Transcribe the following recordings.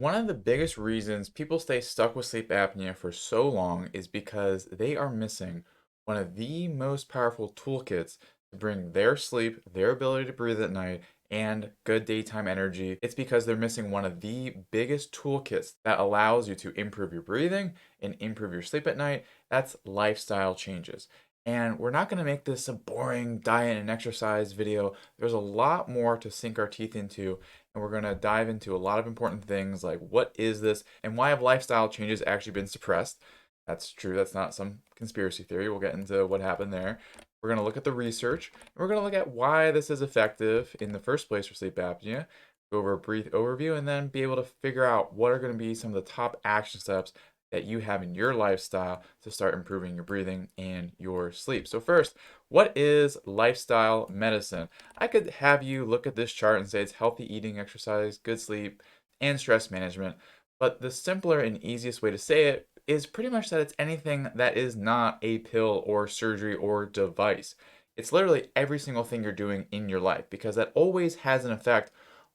One of the biggest reasons people stay stuck with sleep apnea for so long is because they are missing one of the most powerful toolkits to bring their sleep, their ability to breathe at night, and good daytime energy. It's because they're missing one of the biggest toolkits that allows you to improve your breathing and improve your sleep at night. That's lifestyle changes. And we're not going to make this a boring diet and exercise video. There's a lot more to sink our teeth into, and we're going to dive into a lot of important things like what is this and why have lifestyle changes actually been suppressed. That's true. That's not some conspiracy theory. We'll get into what happened there. We're going to look at the research. And we're going to look at why this is effective in the first place for sleep apnea, go over a brief overview, and then be able to figure out what are going to be some of the top action steps that you have in your lifestyle to start improving your breathing and your sleep. So first, what is lifestyle medicine? I could have you look at this chart and say it's healthy eating, exercise, good sleep, and stress management. But the simpler and easiest way to say it is pretty much that it's anything that is not a pill or surgery or device. It's literally every single thing you're doing in your life because that always has an effect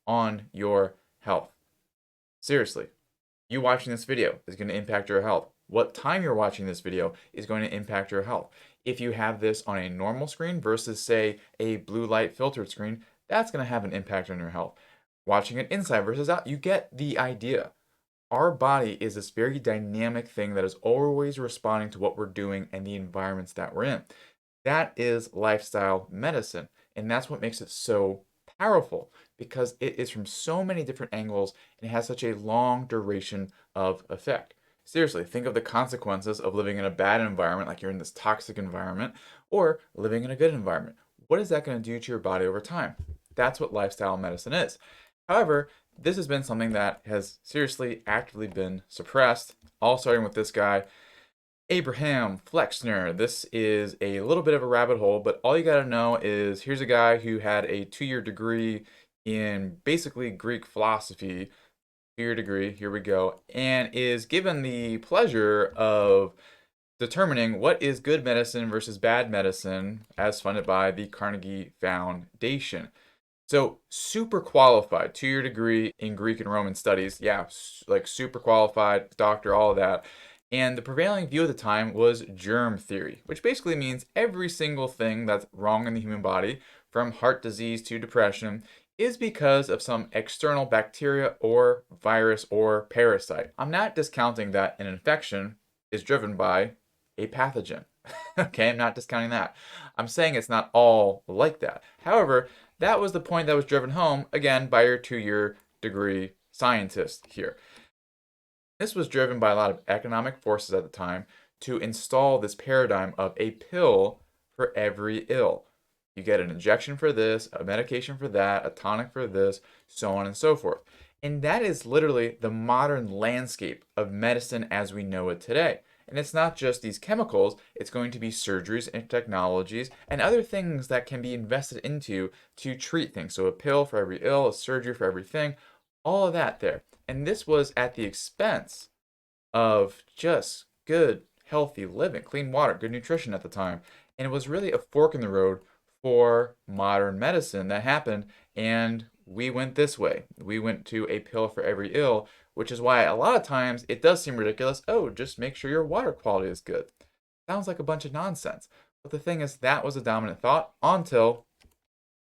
on your health. Seriously, you watching this video is going to impact your health. What time you're watching this video is going to impact your health. If you have this on a normal screen versus, say, a blue light filtered screen, that's going to have an impact on your health. Watching it inside versus out, you get the idea. Our body is this very dynamic thing that is always responding to what we're doing and the environments that we're in. That is lifestyle medicine, and that's what makes it so powerful because it is from so many different angles and has such a long duration of effect. Seriously, think of the consequences of living in a bad environment, like you're in this toxic environment, or living in a good environment. What is that going to do to your body over time? That's what lifestyle medicine is. However, this has been something that has seriously actively been suppressed, all starting with this guy, Abraham Flexner. This is a little bit of a rabbit hole, but all you got to know is here's a guy who had a 2 year degree in basically Greek philosophy, 2 year degree, here we go, and is given the pleasure of determining what is good medicine versus bad medicine as funded by the Carnegie Foundation. So, super qualified, 2 year degree in Greek and Roman studies. Yeah, like super qualified, doctor, all of that. And the prevailing view at the time was germ theory, which basically means every single thing that's wrong in the human body, from heart disease to depression, is because of some external bacteria or virus or parasite. I'm not discounting that an infection is driven by a pathogen. Okay, I'm not discounting that. I'm saying it's not all like that. However, that was the point that was driven home, again, by your 2 year degree scientist here. This was driven by a lot of economic forces at the time to install this paradigm of a pill for every ill. You get an injection for this, a medication for that, a tonic for this, so on and so forth. And that is literally the modern landscape of medicine as we know it today. And it's not just these chemicals, it's going to be surgeries and technologies and other things that can be invested into to treat things. So a pill for every ill, a surgery for everything, all of that there. And this was at the expense of just good, healthy living, clean water, good nutrition at the time. And it was really a fork in the road for modern medicine that happened. And we went this way. We went to a pill for every ill, which is why a lot of times it does seem ridiculous. Oh, just make sure your water quality is good. Sounds like a bunch of nonsense. But the thing is, that was a dominant thought until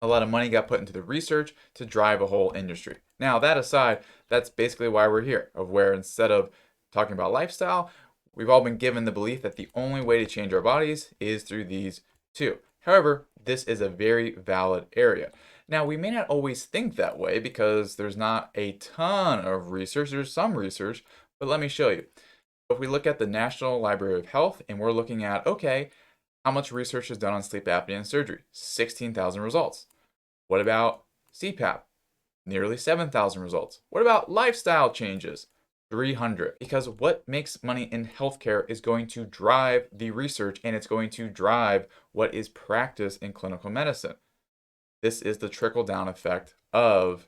a lot of money got put into the research to drive a whole industry. Now, that aside, that's basically why we're here, of where instead of talking about lifestyle, we've all been given the belief that the only way to change our bodies is through these two. However, this is a very valid area. Now, we may not always think that way because there's not a ton of research. There's some research, but let me show you. If we look at the National Library of Health and we're looking at, okay, how much research is done on sleep apnea and surgery? 16,000 results. What about CPAP? Nearly 7,000 results. What about lifestyle changes? 300. Because what makes money in healthcare is going to drive the research and it's going to drive what is practiced in clinical medicine. This is the trickle down effect of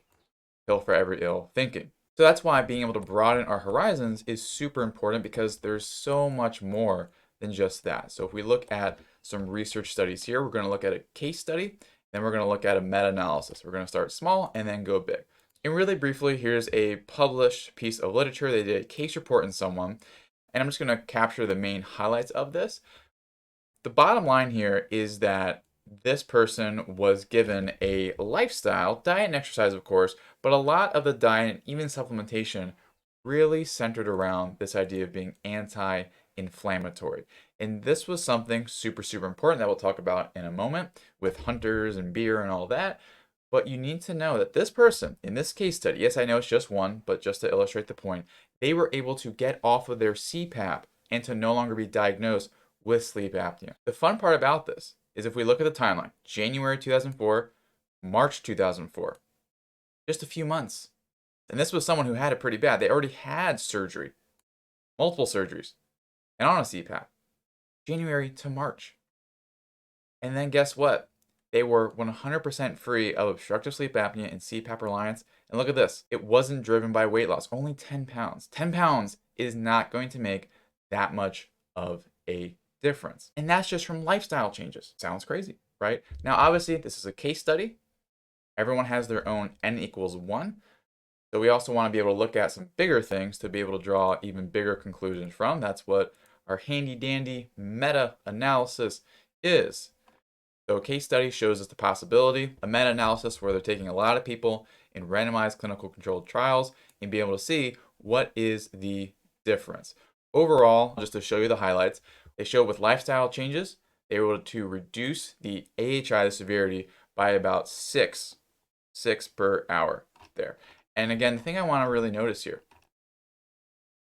pill for every ill thinking. So that's why being able to broaden our horizons is super important because there's so much more than just that. So if we look at some research studies here, we're going to look at a case study, then we're going to look at a meta-analysis. We're going to start small and then go big. And really briefly, here's a published piece of literature. They did a case report in someone, and I'm just going to capture the main highlights of this. The bottom line here is that this person was given a lifestyle, diet and exercise, of course, but a lot of the diet and even supplementation really centered around this idea of being anti-inflammatory. And this was something super, super important that we'll talk about in a moment with hunters and beer and all that. But you need to know that this person in this case study, yes, I know it's just one, but just to illustrate the point, they were able to get off of their CPAP and to no longer be diagnosed with sleep apnea. The fun part about this is if we look at the timeline, January 2004, March 2004, just a few months. And this was someone who had it pretty bad. They already had surgery, multiple surgeries, and on a CPAP, January to March. And then guess what? They were 100% free of obstructive sleep apnea and CPAP reliance. And look at this. It wasn't driven by weight loss, only 10 pounds. 10 pounds is not going to make that much of a difference. And that's just from lifestyle changes. Sounds crazy, right? Now, obviously, this is a case study. Everyone has their own n equals 1. So we also want to be able to look at some bigger things to be able to draw even bigger conclusions from. That's what our handy dandy meta-analysis is. So a case study shows us the possibility, a meta-analysis where they're taking a lot of people in randomized clinical controlled trials and be able to see what is the difference. Overall, just to show you the highlights, they show with lifestyle changes, they were able to reduce the AHI, the severity, by about 6 per hour there. And again, the thing I want to really notice here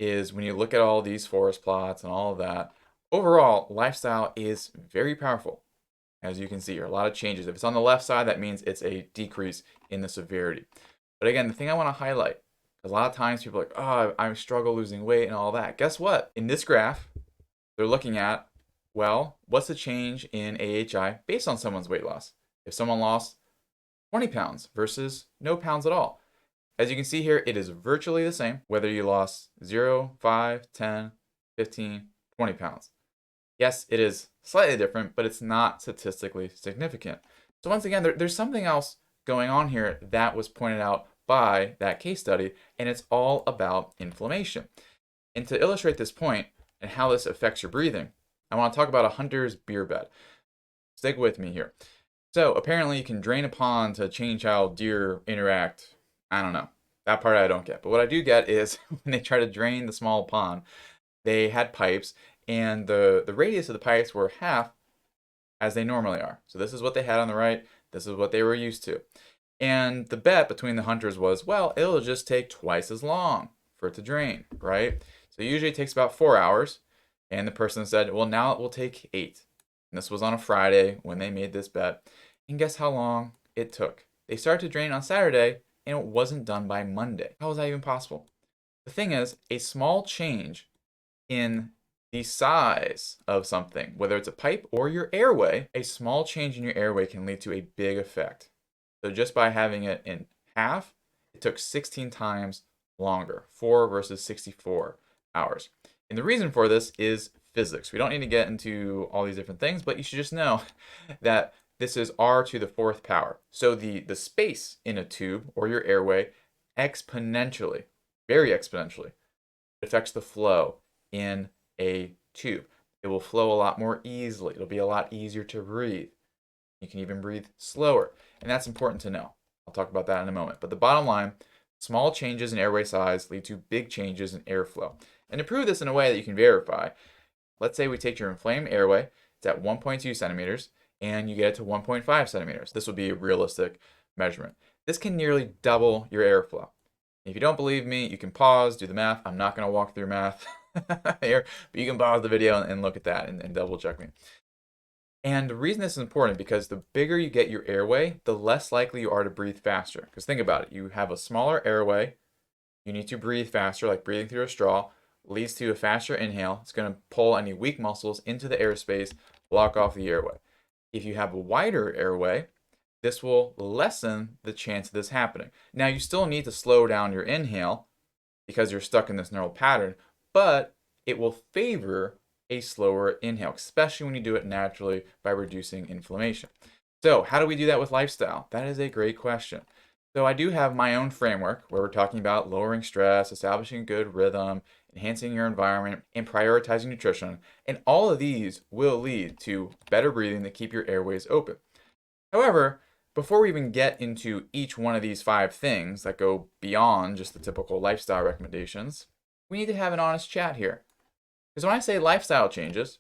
is when you look at all these forest plots and all of that, overall, lifestyle is very powerful. As you can see here, a lot of changes. If it's on the left side, that means it's a decrease in the severity. But again, the thing I want to highlight, because a lot of times people are like, oh, I struggle losing weight and all that. Guess what? In this graph, they're looking at, well, what's the change in AHI based on someone's weight loss? If someone lost 20 pounds versus no pounds at all. As you can see here, it is virtually the same, whether you lost 0, 5, 10, 15, 20 pounds. Yes, it is slightly different, but it's not statistically significant. So once again, there's something else going on here that was pointed out by that case study, and it's all about inflammation. And to illustrate this point and how this affects your breathing, I want to talk about a hunter's beer bed. Stick with me here. So apparently you can drain a pond to change how deer interact. I don't know. That part I don't get. But what I do get is when they try to drain the small pond, they had pipes, and the radius of the pipes were half as they normally are. So this is what they had on the right. This is what they were used to. And the bet between the hunters was, well, it'll just take twice as long for it to drain, right? So usually it takes about 4 hours. And the person said, well, now it will take 8. And this was on a Friday when they made this bet. And guess how long it took? They started to drain on Saturday, and it wasn't done by Monday. How is that even possible? The thing is, a small change in the size of something, whether it's a pipe or your airway, a small change in your airway can lead to a big effect. So just by having it in half, it took 16 times longer, 4 versus 64 hours. And the reason for this is physics. We don't need to get into all these different things, but you should just know that this is r to the 4th power. So the space in a tube or your airway exponentially, very exponentially, affects the flow in a tube. It will flow a lot more easily. It'll be a lot easier to breathe. You can even breathe slower. And that's important to know. I'll talk about that in a moment. But the bottom line, small changes in airway size lead to big changes in airflow. And to prove this in a way that you can verify, let's say we take your inflamed airway, it's at 1.2 centimeters, and you get it to 1.5 centimeters. This would be a realistic measurement. This can nearly double your airflow. If you don't believe me, you can pause, do the math. I'm not going to walk through math here, but you can pause the video and look at that and double check me. And the reason this is important because the bigger you get your airway, the less likely you are to breathe faster. Because think about it, you have a smaller airway, you need to breathe faster, like breathing through a straw, leads to a faster inhale. It's going to pull any weak muscles into the airspace, block off the airway. If you have a wider airway, this will lessen the chance of this happening. Now, you still need to slow down your inhale because you're stuck in this neural pattern, but it will favor a slower inhale, especially when you do it naturally by reducing inflammation. So how do we do that with lifestyle? That is a great question. So I do have my own framework where we're talking about lowering stress, establishing a good rhythm, enhancing your environment, and prioritizing nutrition. And all of these will lead to better breathing to keep your airways open. However, before we even get into each one of these 5 things that go beyond just the typical lifestyle recommendations, we need to have an honest chat here. Because when I say lifestyle changes,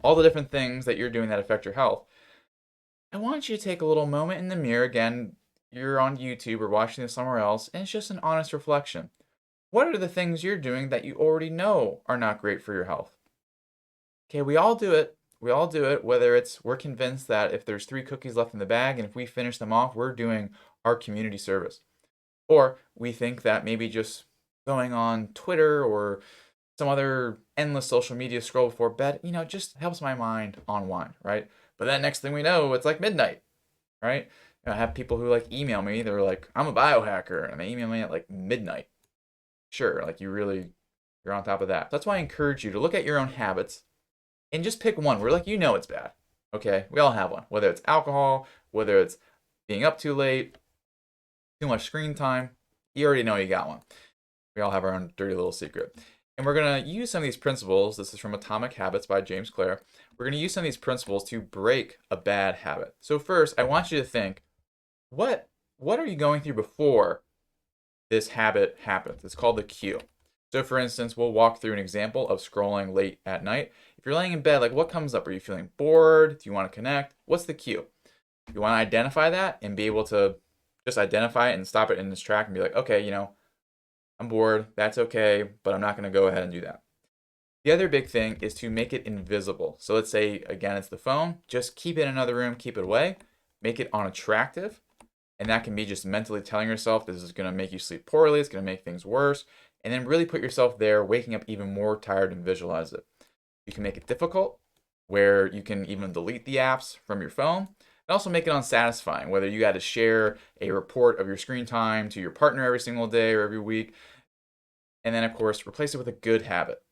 all the different things that you're doing that affect your health, I want you to take a little moment in the mirror. Again, you're on YouTube or watching this somewhere else, and it's just an honest reflection. What are the things you're doing that you already know are not great for your health? Okay, we all do it. We all do it, whether it's we're convinced that if there's 3 cookies left in the bag and if we finish them off, we're doing our community service. Or we think that maybe just going on Twitter or some other endless social media scroll before bed, just helps my mind unwind, right? But then next thing we know, it's like midnight, right? I have people who like email me, they're like, I'm a biohacker, and they email me at like midnight. Sure, like you're on top of that. That's why I encourage you to look at your own habits and just pick one where like it's bad. Okay, we all have one. Whether it's alcohol, whether it's being up too late, too much screen time, you already know you got one. We all have our own dirty little secret. And we're going to use some of these principles. This is from Atomic Habits by James Clear. We're going to use some of these principles to break a bad habit. So first, I want you to think, what are you going through before this habit happens? It's called the cue. So for instance, we'll walk through an example of scrolling late at night. If you're laying in bed, like what comes up? Are you feeling bored? Do you want to connect? What's the cue? You want to identify that and be able to just identify it and stop it in its track and be like, okay, I'm bored. That's okay, but I'm not going to go ahead and do that. The other big thing is to make it invisible. So let's say, again, it's the phone. Just keep it in another room, keep it away, make it unattractive. And that can be just mentally telling yourself this is going to make you sleep poorly, it's going to make things worse. And then really put yourself there, waking up even more tired and visualize it. You can make it difficult, where you can even delete the apps from your phone. And also make it unsatisfying, whether you got to share a report of your screen time to your partner every single day or every week. And then, of course, replace it with a good habit.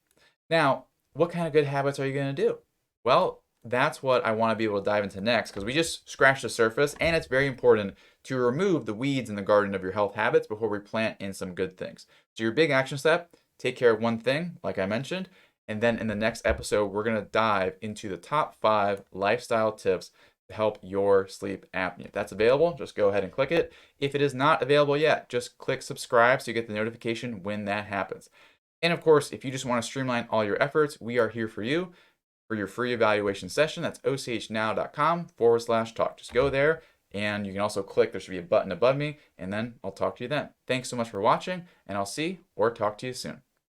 Now, what kind of good habits are you going to do? Well, that's what I want to be able to dive into next because we just scratched the surface and it's very important to remove the weeds in the garden of your health habits before we plant in some good things. So your big action step, take care of one thing, like I mentioned, and then in the next episode, we're going to dive into the top 5 lifestyle tips to help your sleep apnea. If that's available, just go ahead and click it. If it is not available yet, just click subscribe so you get the notification when that happens. And of course, if you just want to streamline all your efforts, we are here for you for your free evaluation session. That's ochnow.com/talk. Just go there and you can also click, there should be a button above me, and then I'll talk to you then. Thanks so much for watching, and I'll see or talk to you soon.